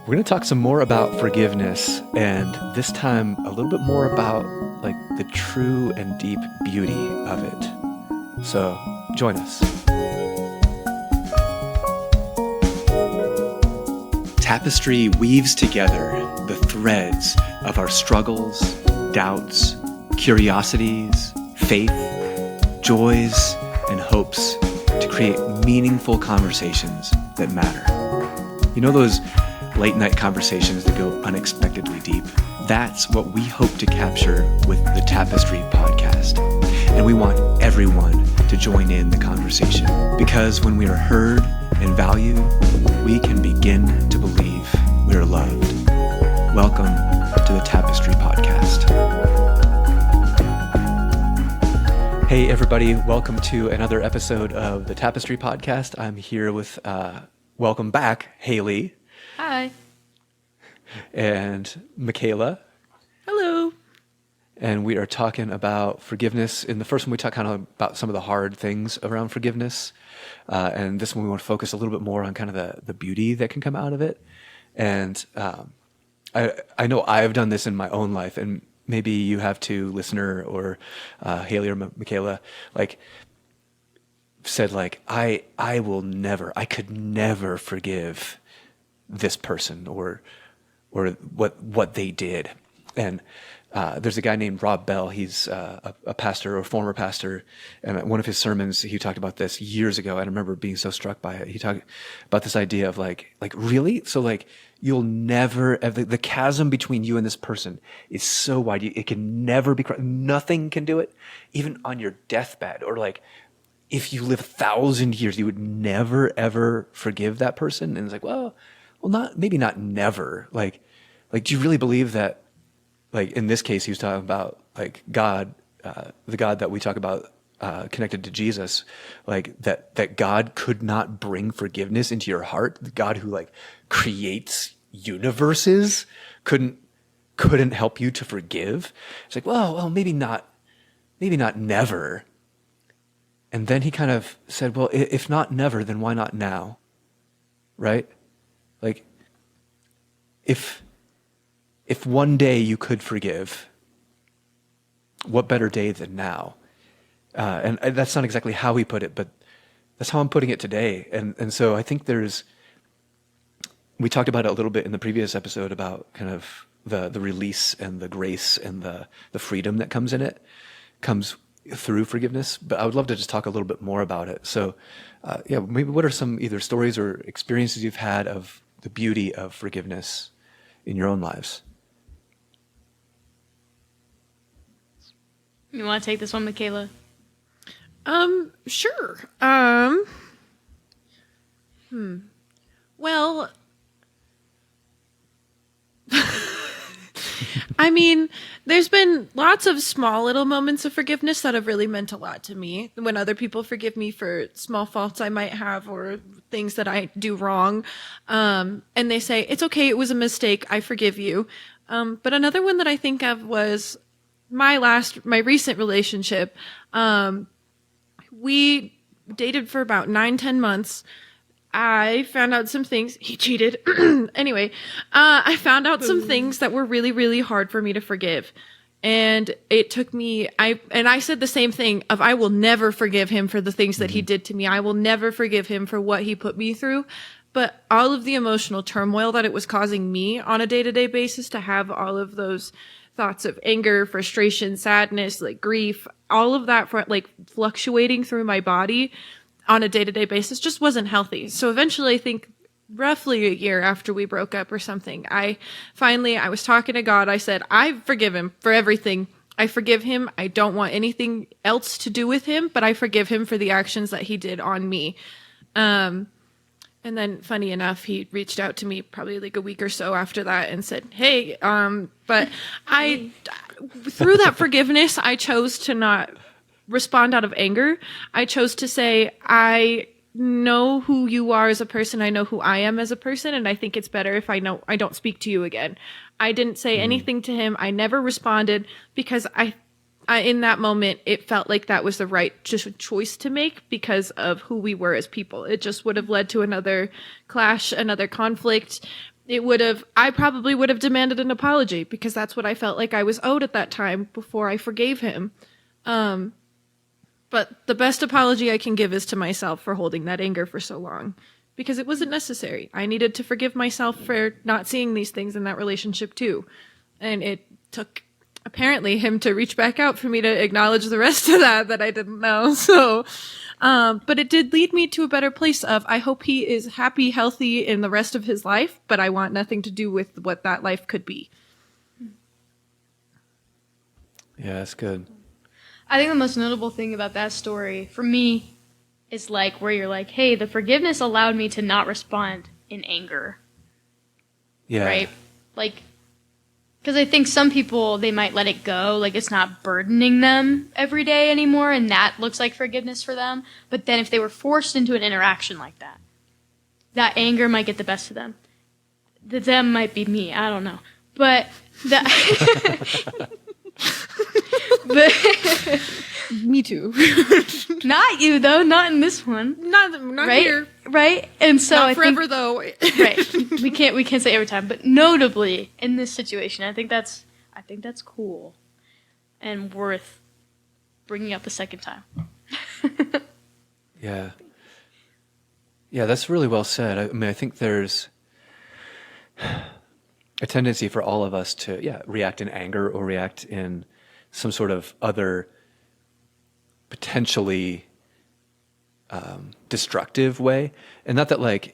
We're going to talk some more about forgiveness, and this time a little bit more about like the true and deep beauty of it. So join us. Tapestry weaves together the threads of our struggles, doubts, curiosities, faith, joys, and hopes to create meaningful conversations that matter. You know those late night conversations that go unexpectedly deep? That's what we hope to capture with the Tapestry Podcast. And we want everyone to join in the conversation, because when we are heard and valued, we can begin to believe we are loved. Welcome to the Tapestry Podcast. Hey everybody, welcome to another episode of the Tapestry Podcast. I'm here with, welcome back, Haleigh. Hi. And Mikayla. Hello. And we are talking about forgiveness. In the first one, we talked kind of about some of the hard things around forgiveness. And this one, we want to focus a little bit more on kind of the beauty that can come out of it. And I know I've done this in my own life, and maybe you have too, listener, or Haleigh or Mikayla, like said, like, I could never forgive this person or what they did. And there's a guy named Rob Bell. He's a pastor or former pastor. And one of his sermons, he talked about this years ago. And I remember being so struck by it. He talked about this idea of like really? So like, you'll never, the chasm between you and this person is so wide. It can never be, nothing can do it. Even on your deathbed, or like, if you live 1,000 years, you would never, ever forgive that person. And it's like, well, maybe not never. Like, do you really believe that, like, in this case, he was talking about, like, God, the God that we talk about connected to Jesus, like, that God could not bring forgiveness into your heart? The God who, like, creates universes couldn't help you to forgive? It's like, well, maybe not never. And then he kind of said, well, if not never, then why not now? Right? Like, if one day you could forgive, what better day than now? And that's not exactly how he put it, but that's how I'm putting it today. And so I think we talked about it a little bit in the previous episode about kind of the release and the grace and the freedom that comes in it, comes through forgiveness. But I would love to just talk a little bit more about it. So maybe what are some either stories or experiences you've had of the beauty of forgiveness in your own lives? You want to take this one, Mikayla? Sure. Well, I mean, there's been lots of small little moments of forgiveness that have really meant a lot to me. When other people forgive me for small faults I might have or things that I do wrong, and they say, it's okay, it was a mistake, I forgive you. But another one that I think of was my recent relationship. We dated for about 9-10 months. I found out some things. He cheated. Anyway, I found out some things that were really, really hard for me to forgive. And it took me, I said the same thing of, I will never forgive him for the things that he did to me. I will never forgive him for what he put me through. But all of the emotional turmoil that it was causing me on a day-to-day basis, to have all of those thoughts of anger, frustration, sadness, like grief, all of that for like fluctuating through my body on a day-to-day basis just wasn't healthy. So eventually, I think roughly a year after we broke up or something, I was talking to God. I said, I forgive him for everything. I forgive him. I don't want anything else to do with him, but I forgive him for the actions that he did on me. And then funny enough, he reached out to me probably like a week or so after that and said, hey, but through that forgiveness, I chose to not respond out of anger. I chose to say, I know who you are as a person. I know who I am as a person. And I think it's better if I don't speak to you again. I didn't say anything to him. I never responded because I in that moment, it felt like that was the right choice to make because of who we were as people. It just would have led to another clash, another conflict. I probably would have demanded an apology because that's what I felt like I was owed at that time before I forgave him. But the best apology I can give is to myself for holding that anger for so long because it wasn't necessary. I needed to forgive myself for not seeing these things in that relationship too. And it took apparently him to reach back out for me to acknowledge the rest of that I didn't know. So, but it did lead me to a better place of, I hope he is happy, healthy in the rest of his life, but I want nothing to do with what that life could be. Yeah, that's good. I think the most notable thing about that story for me is like where you're like, hey, the forgiveness allowed me to not respond in anger. Yeah. Right? Like, because I think some people, they might let it go, like it's not burdening them every day anymore, and that looks like forgiveness for them. But then if they were forced into an interaction like that, that anger might get the best of them. Them might be me, I don't know. But that... Me too. Not you, though. Not in this one. Not right? here. Right? And so not I forever, think, though. Right. We can't say every time, but notably in this situation, I think that's cool and worth bringing up the second time. Yeah. Yeah, that's really well said. I mean, I think there's a tendency for all of us to, react in anger or react in some sort of other potentially destructive way. And not that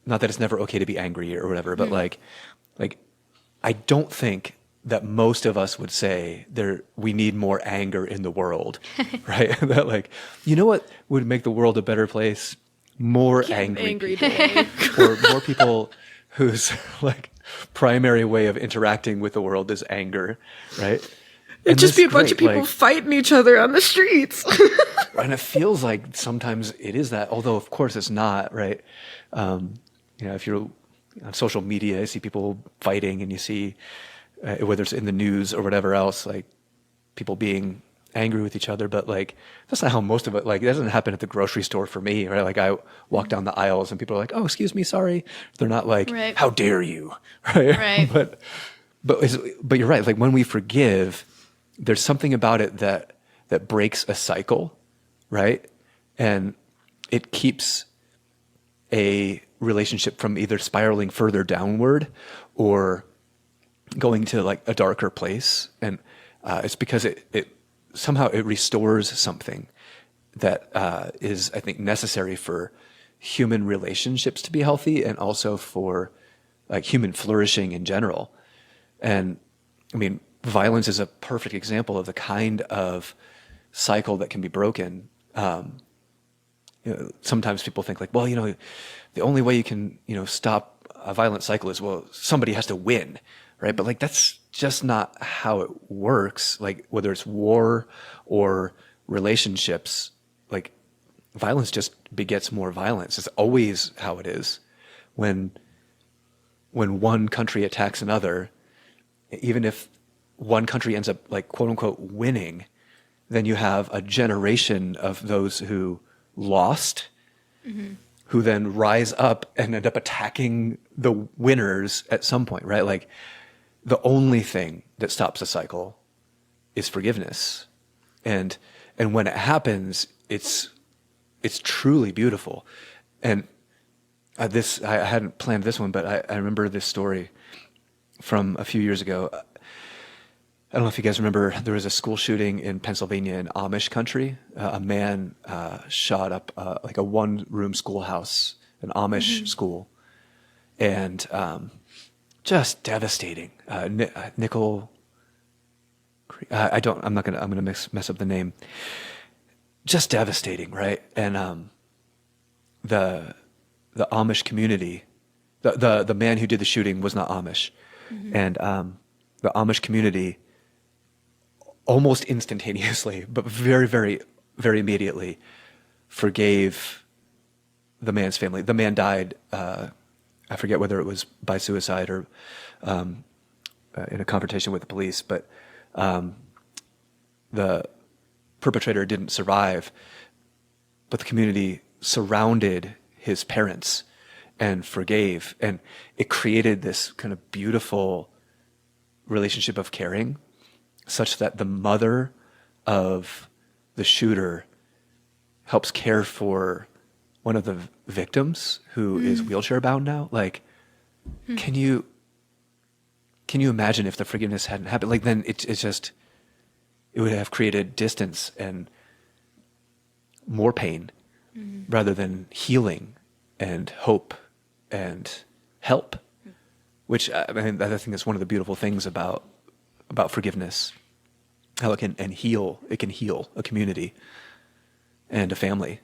it's never okay to be angry or whatever, but like I don't think that most of us would say we need more anger in the world, right? That like, you know what would make the world a better place? More angry people. Or more people whose like primary way of interacting with the world is anger, right? It'd just be a bunch of people fighting each other on the streets. And it feels like sometimes it is that, although of course it's not, right? If you're on social media, you see people fighting and you see, whether it's in the news or whatever else, like people being angry with each other, but like, that's not how most of it, like, it doesn't happen at the grocery store for me, right? Like I walk down the aisles and people are like, oh, excuse me, sorry. They're not like, right. How dare you, right? Right. But you're right. Like when we forgive, there's something about it that breaks a cycle, right? And it keeps a relationship from either spiraling further downward or going to like a darker place. And it's because it somehow it restores something that is, I think, necessary for human relationships to be healthy and also for like human flourishing in general. And I mean, violence is a perfect example of the kind of cycle that can be broken. Sometimes people think like, well, the only way you can, stop a violent cycle is, well, somebody has to win, right? But like, that's just not how it works. Like whether it's war or relationships, like violence just begets more violence. It's always how it is. When one country attacks another, even if one country ends up like quote unquote winning, then you have a generation of those who lost, who then rise up and end up attacking the winners at some point, right? Like the only thing that stops a cycle is forgiveness. And when it happens, it's truly beautiful. And I hadn't planned this one, but I remember this story from a few years ago. I don't know if you guys remember, there was a school shooting in Pennsylvania in Amish country. A man shot up like a one-room schoolhouse, an Amish school, and just devastating. Nickel, I'm gonna mess up the name. Just devastating, right? And the Amish community, the man who did the shooting was not Amish, and the Amish community, almost instantaneously, but very, very, very immediately, forgave the man's family. The man died, I forget whether it was by suicide or in a confrontation with the police, but the perpetrator didn't survive, but the community surrounded his parents and forgave. And it created this kind of beautiful relationship of caring, such that the mother of the shooter helps care for one of the victims who is wheelchair bound now. Like, can you imagine if the forgiveness hadn't happened? Like, then it would have created distance and more pain rather than healing and hope and help, which I think is one of the beautiful things about forgiveness, how it can heal a community and a family.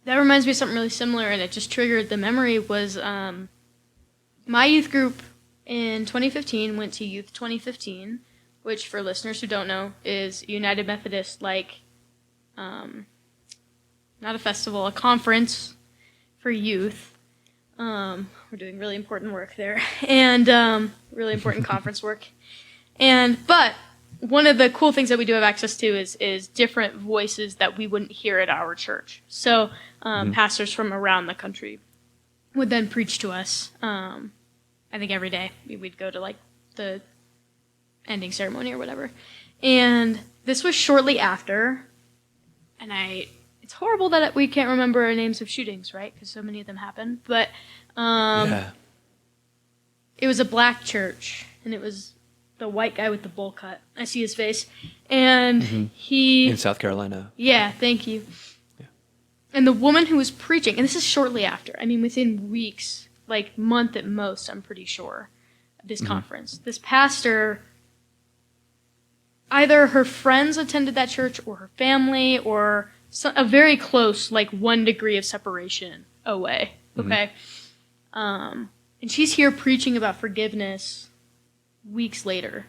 That reminds me of something really similar, and it just triggered the memory, was my youth group in 2015 went to Youth 2015, which, for listeners who don't know, is United Methodist, not a festival, a conference for youth. We're doing really important work there, and really important conference work. But one of the cool things that we do have access to is different voices that we wouldn't hear at our church. So pastors from around the country would then preach to us. I think every day we'd go to the ending ceremony or whatever. And this was shortly after, and it's horrible that we can't remember names of shootings, right? Because so many of them happen. But it was a black church, and it was the white guy with the bowl cut. I see his face. And he... In South Carolina. Yeah, thank you. Yeah. And the woman who was preaching, and this is shortly after, I mean within weeks, month at most, I'm pretty sure, of this conference. This pastor, either her friends attended that church or her family or a very close, 1 degree of separation away, okay? And she's here preaching about forgiveness weeks later.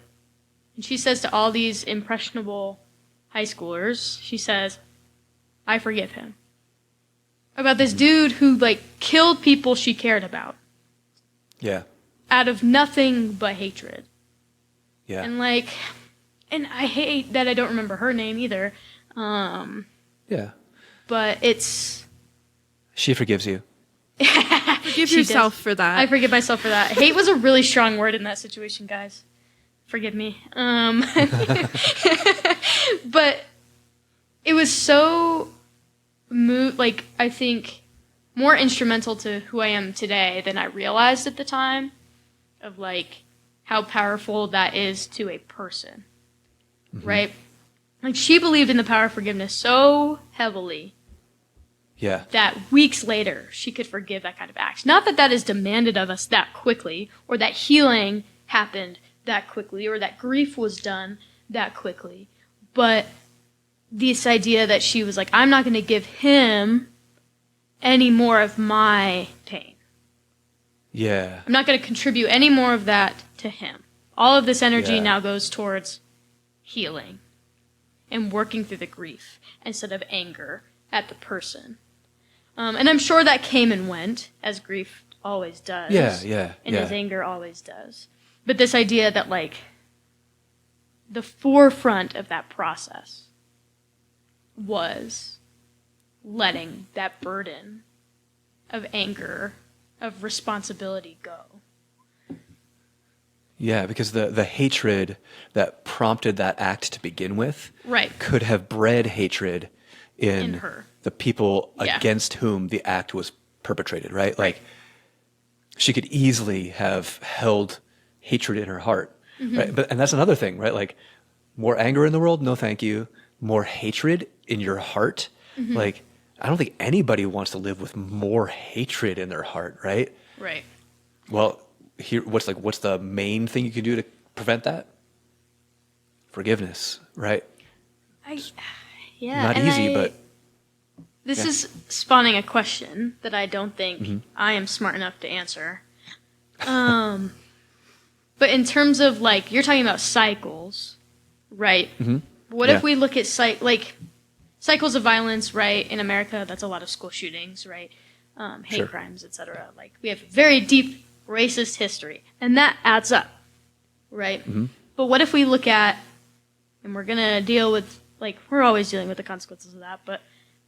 And she says to all these impressionable high schoolers, she says, I forgive him. About this dude who, killed people she cared about. Yeah. Out of nothing but hatred. Yeah. And, and I hate that I don't remember her name either. Yeah. But it's... She forgives you. Forgive yourself for that. I forgive myself for that. Hate was a really strong word in that situation, guys. Forgive me. But it was so... I think more instrumental to who I am today than I realized at the time, of how powerful that is to a person, right? She believed in the power of forgiveness so heavily, that weeks later she could forgive that kind of act. Not that that is demanded of us that quickly, or that healing happened that quickly, or that grief was done that quickly, but this idea that she was I'm not going to give him any more of my pain. Yeah. I'm not going to contribute any more of that to him. All of this energy now goes towards healing and working through the grief instead of anger at the person. And I'm sure that came and went, as grief always does. And as anger always does. But this idea that, the forefront of that process was letting that burden of anger, of responsibility go. Yeah, because the hatred that prompted that act to begin with could have bred hatred in her. The people against whom the act was perpetrated, right? She could easily have held hatred in her heart, right? And that's another thing, right? More anger in the world, no thank you. More hatred in your heart, I don't think anybody wants to live with more hatred in their heart, right? Right. Well, here, what's the main thing you can do to prevent that? Forgiveness, right? Not easy, but this is spawning a question that I don't think I am smart enough to answer. But in terms of you're talking about cycles, right? What if we look at cycles of violence, right? In America, that's a lot of school shootings, right? Hate crimes, etc. We have very deep racist history, and that adds up, right? But what if we look at, and we're gonna deal with, we're always dealing with the consequences of that, but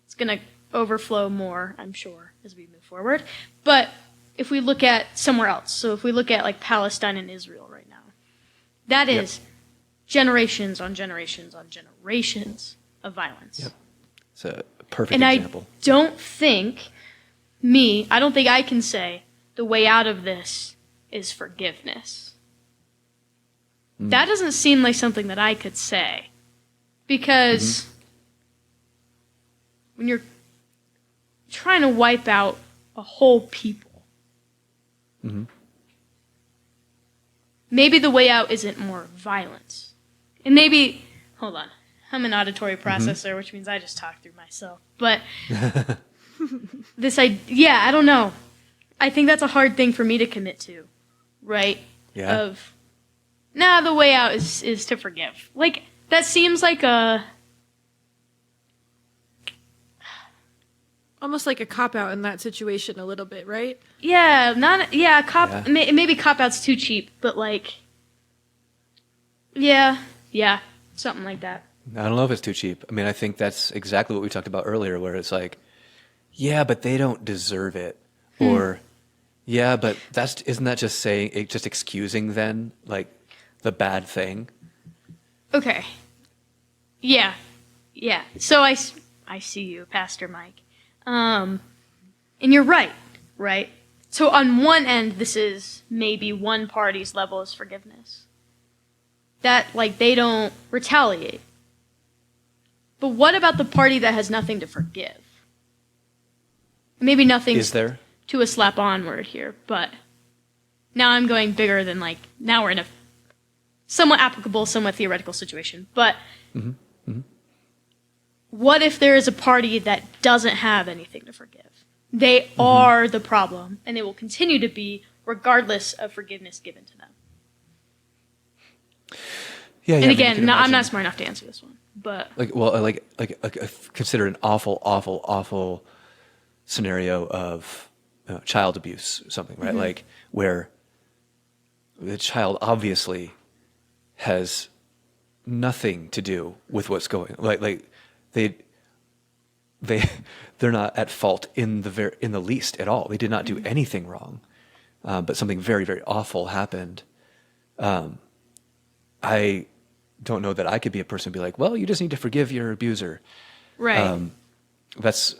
it's gonna overflow more, I'm sure. as we move forward. But if we look at somewhere else, so if we look at like Palestine and Israel right now, that is generations on generations on generations of violence. Yep. It's a perfect and example. I don't think I can say the way out of this is forgiveness. That doesn't seem like something that I could say. Because when you're trying to wipe out a whole people, maybe the way out isn't more violence. And maybe, hold on, I'm an auditory processor, which means I just talk through myself. But I don't know. I think that's a hard thing for me to commit to, right? Yeah. The way out is to forgive. Like, that seems like almost like a cop-out in that situation a little bit, right? Yeah, maybe cop-out's too cheap, but like, yeah, something like that. I don't know if it's too cheap. I mean, I think that's exactly what we talked about earlier, where it's like, yeah, but they don't deserve it. Or, yeah, but isn't that just just excusing then, like, the bad thing? Okay. Yeah. So I see you, Pastor Mike. And you're right? So on one end, this is maybe one party's level of forgiveness. That, like, they don't retaliate. But what about the party that has nothing to forgive? Maybe nothing's Is there? to a slap-on word here, but now I'm going bigger than, like, now we're in a somewhat applicable, somewhat theoretical situation. But what if there is a party that doesn't have anything to forgive? They are the problem, and they will continue to be regardless of forgiveness given to them. Yeah. And I mean, again, I'm not smart enough to answer this one, but consider an awful scenario of child abuse or something, right? Like where the child obviously has nothing to do with what's going like they're not at fault in the least at all. They did not do anything wrong, but something very, very awful happened. I don't know that I could be a person and be like, well, you just need to forgive your abuser. right. That's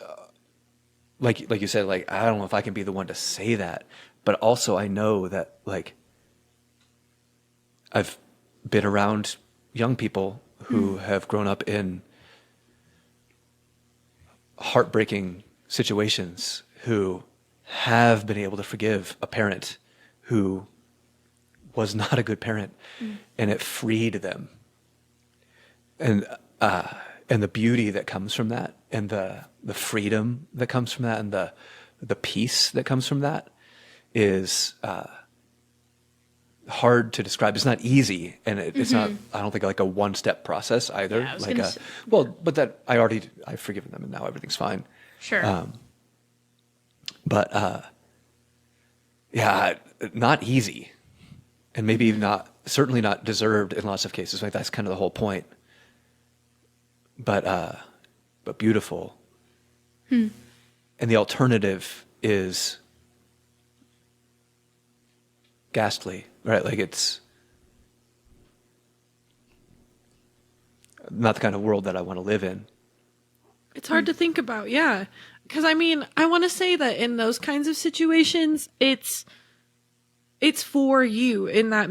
like you said, like, I don't know if I can be the one to say that, but also I know that, like, I've been around young people who have grown up in heartbreaking situations, who have been able to forgive a parent who was not a good parent, and it freed them. And the beauty that comes from that, and the freedom that comes from that, and the peace that comes from that is hard to describe. It's not easy, and it's not, I don't think, like a one-step process either. Yeah, I was like gonna say. but that I've forgiven them and now everything's fine. Sure. Yeah, not easy, and maybe certainly not deserved in lots of cases. Like, that's kind of the whole point. But beautiful. And the alternative is ghastly, right? Like, it's not the kind of world that I want to live in. It's hard to think about, yeah. Because, I mean, I want to say that in those kinds of situations, it's for you in that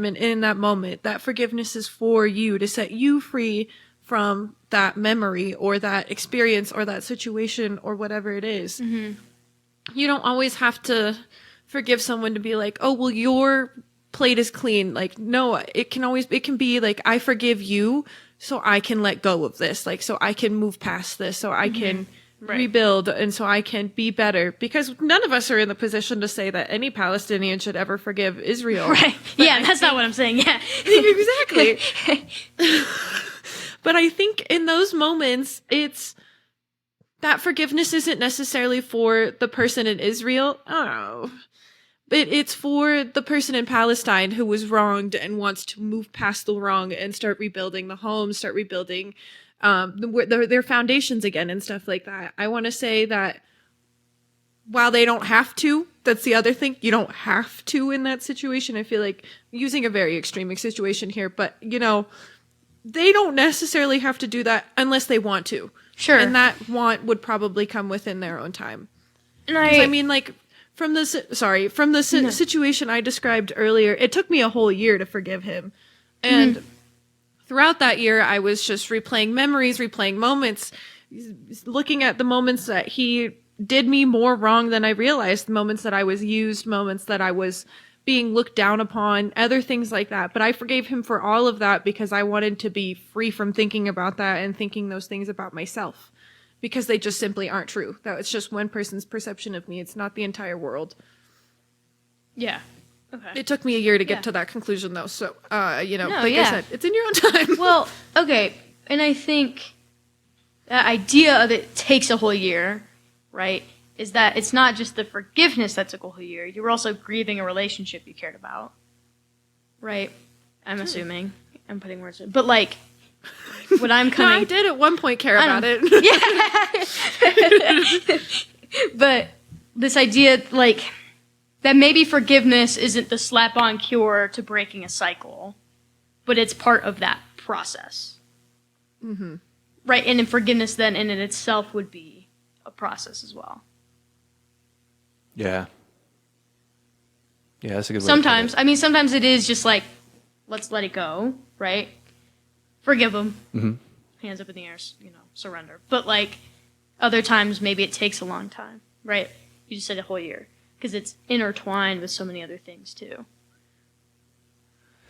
moment. That forgiveness is for you, to set you free from that memory or that experience or that situation or whatever it is. You don't always have to forgive someone to be like, oh, well, your plate is clean. Like, no, it can be like, I forgive you so I can let go of this. Like, so I can move past this, so I can rebuild, and so I can be better. Because none of us are in the position to say that any Palestinian should ever forgive Israel. Right. Yeah, that's not what I'm saying. Yeah. Exactly. But I think in those moments, it's that forgiveness isn't necessarily for the person in Israel. Oh, but it's for the person in Palestine who was wronged and wants to move past the wrong and start rebuilding the home, start rebuilding their foundations again and stuff like that. I want to say that while they don't have to, that's the other thing. You don't have to in that situation. I feel like using a very extreme situation here, but you know, they don't necessarily have to do that unless they want to. Sure. And that want would probably come within their own time. And I mean, like, from the situation I described earlier, it took me a whole year to forgive him. And throughout that year, I was just replaying memories, replaying moments, looking at the moments that he did me more wrong than I realized, moments that I was used, moments that I was being looked down upon, other things like that. But I forgave him for all of that because I wanted to be free from thinking about that and thinking those things about myself, because they just simply aren't true. That it's just one person's perception of me. It's not the entire world. Yeah. Okay. It took me a year to get to that conclusion, though. So, you know, I said, it's in your own time. Well, okay. And I think the idea of it takes a whole year, right, is that it's not just the forgiveness that took a whole year. You were also grieving a relationship you cared about, right? I'm assuming. I'm putting words in. But, like, what I'm coming... No, I did at one point care about it. Yeah. But this idea, like, that maybe forgiveness isn't the slap-on cure to breaking a cycle, but it's part of that process. Mm-hmm. Right? And then forgiveness then in and itself would be a process as well. Yeah. Yeah, that's a good way Sometimes, to put it. I mean, sometimes it is just like, let's let it go, right? Forgive them. Mm-hmm. Hands up in the air, you know, surrender. But, like, other times maybe it takes a long time, right? You just said a whole year. Because it's intertwined with so many other things, too.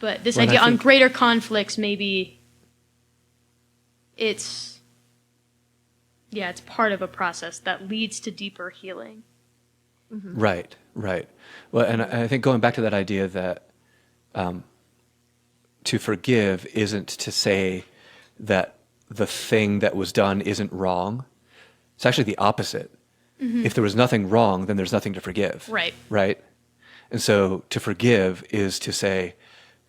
But this idea on greater conflicts, maybe it's part of a process that leads to deeper healing. Mm-hmm. Right. Well, and I think going back to that idea that to forgive isn't to say that the thing that was done isn't wrong. It's actually the opposite. Mm-hmm. If there was nothing wrong, then there's nothing to forgive. Right? And so to forgive is to say,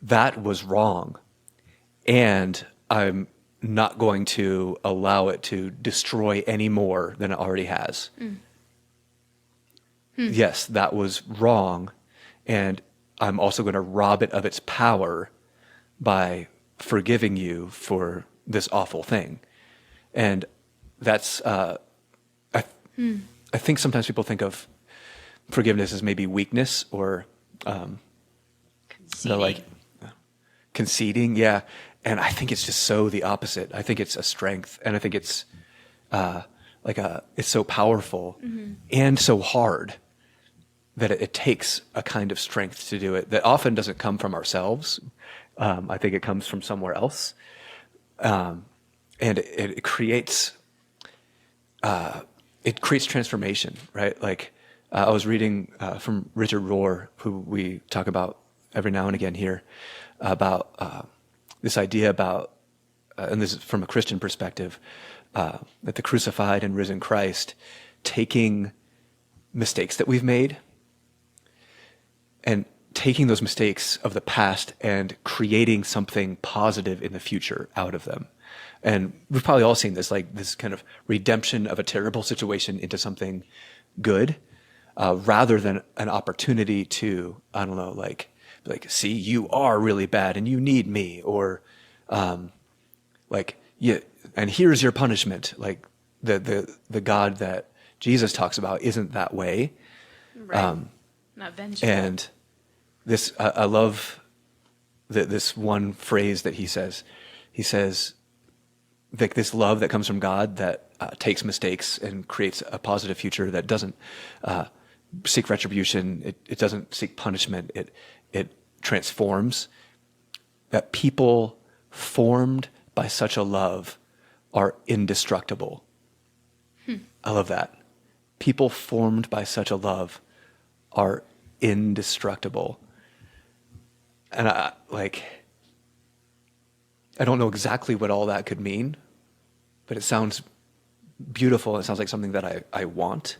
that was wrong, and I'm not going to allow it to destroy any more than it already has. Yes, that was wrong, and I'm also going to rob it of its power by forgiving you for this awful thing. And that's... I think sometimes people think of forgiveness as maybe weakness or conceding, yeah. And I think it's just so the opposite. I think it's a strength, and I think it's it's so powerful and so hard that it takes a kind of strength to do it that often doesn't come from ourselves. I think it comes from somewhere else, and it creates. It creates transformation, right? Like I was reading from Richard Rohr, who we talk about every now and again here, about this idea about, and this is from a Christian perspective, that the crucified and risen Christ taking mistakes that we've made and taking those mistakes of the past and creating something positive in the future out of them. And we've probably all seen this, like this kind of redemption of a terrible situation into something good, rather than an opportunity to, I don't know, like, see, you are really bad and you need me, or, and here's your punishment. Like the God that Jesus talks about isn't that way. Right. Not vengeful. And this, I love this one phrase that he says. He says, like this love that comes from God that takes mistakes and creates a positive future, that doesn't seek retribution, it doesn't seek punishment, it transforms. That people formed by such a love are indestructible. I love that. People formed by such a love are indestructible. And I don't know exactly what all that could mean, but it sounds beautiful. It sounds like something that I want,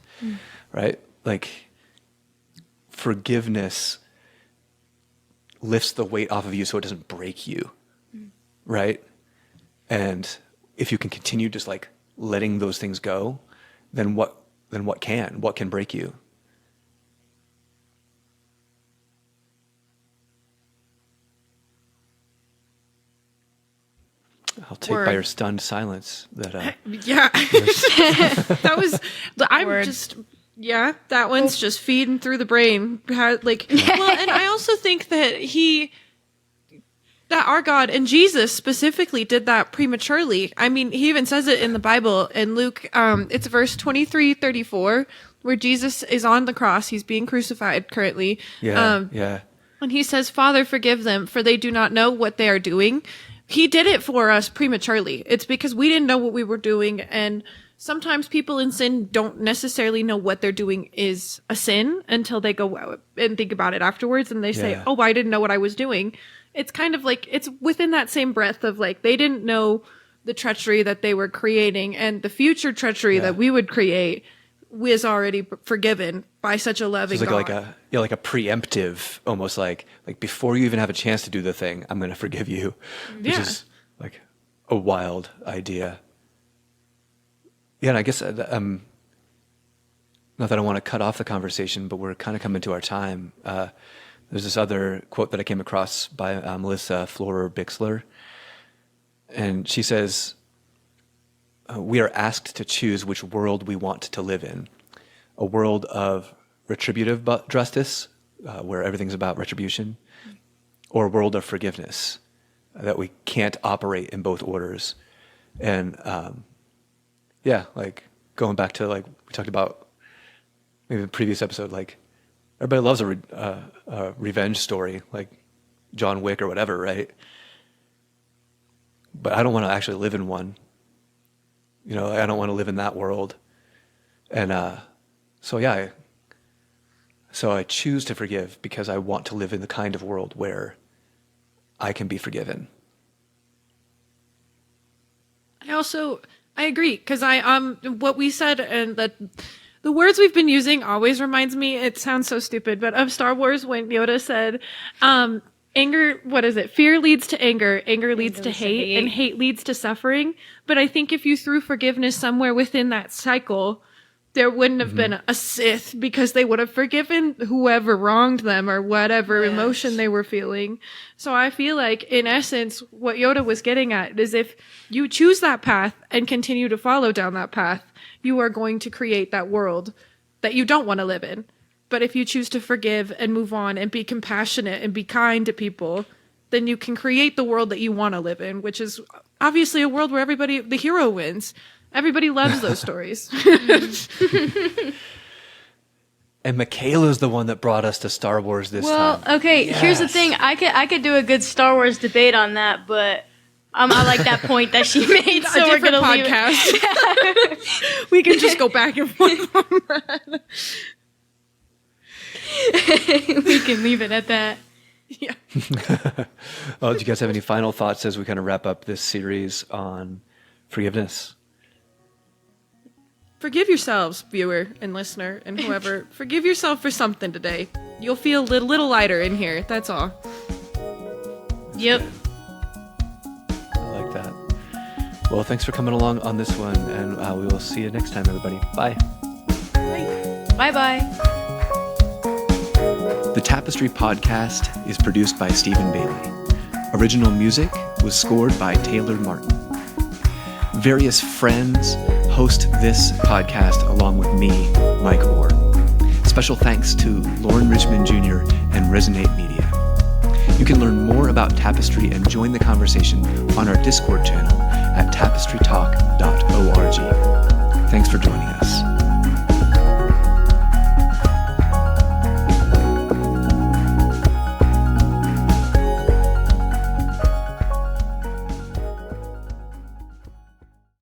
right? Like forgiveness lifts the weight off of you so it doesn't break you, right? And if you can continue just like letting those things go, then what then what can? What can break you? I'll take by Word. your stunned silence that Yeah. That was, I'm Word. just, yeah, that one's just feeding through the brain. Like, well, and I also think that that our God and Jesus specifically did that prematurely. I mean, he even says it in the Bible in Luke, it's verse 23-34, where Jesus is on the cross. He's being crucified currently. yeah. And he says, Father, forgive them, for they do not know what they are doing. He did it for us prematurely. It's because we didn't know what we were doing. And sometimes people in sin don't necessarily know what they're doing is a sin until they go and think about it afterwards. And they say, Yeah. oh, I didn't know what I was doing. It's kind of like, it's within that same breath of like, they didn't know the treachery that they were creating, and the future treachery that we would create was already forgiven by such a loving It's God. like a preemptive, almost like before you even have a chance to do the thing, I'm going to forgive you, which Yeah. is like a wild idea. Yeah, and I guess not that I want to cut off the conversation, but we're kind of coming to our time. There's this other quote that I came across by Melissa Florer-Bixler, and she says, we are asked to choose which world we want to live in. A world of retributive justice, where everything's about retribution, or a world of forgiveness, that we can't operate in both orders. And like going back to like we talked about maybe the previous episode, like everybody loves a revenge story, like John Wick or whatever, right? But I don't want to actually live in one. You know, I don't want to live in that world. And so I choose to forgive because I want to live in the kind of world where I can be forgiven. I agree, because what we said, and the words we've been using always reminds me, it sounds so stupid, but of Star Wars when Yoda said, anger, what is it? Fear leads to anger leads to hate, and hate leads to suffering. But I think if you threw forgiveness somewhere within that cycle, there wouldn't have been a Sith, because they would have forgiven whoever wronged them or whatever emotion they were feeling. So I feel like, in essence, what Yoda was getting at is if you choose that path and continue to follow down that path, you are going to create that world that you don't want to live in. But if you choose to forgive and move on and be compassionate and be kind to people, then you can create the world that you want to live in, which is obviously a world where the hero wins. Everybody loves those stories. And Mikayla's the one that brought us to Star Wars this time. Well, okay, here's the Yes. thing. I could do a good Star Wars debate on that, but I like that point that she made, so we're different going to leave it. podcast. We can just go back and forth on that. We can leave it at that. Yeah. Well, do you guys have any final thoughts as we kind of wrap up this series on forgiveness? Forgive yourselves, viewer and listener and whoever. Forgive yourself for something today. You'll feel a little lighter in here. That's all. Yep. I like that. Well, thanks for coming along on this one, and we will see you next time, everybody. Bye. Bye-bye. The Tapestry Podcast is produced by Stephen Bailey. Original music was scored by Taylor Martin. Various friends host this podcast along with me, Mike Orr. Special thanks to Lauren Richmond Jr. and Resonate Media. You can learn more about Tapestry and join the conversation on our Discord channel at tapestrytalk.org. Thanks for joining us.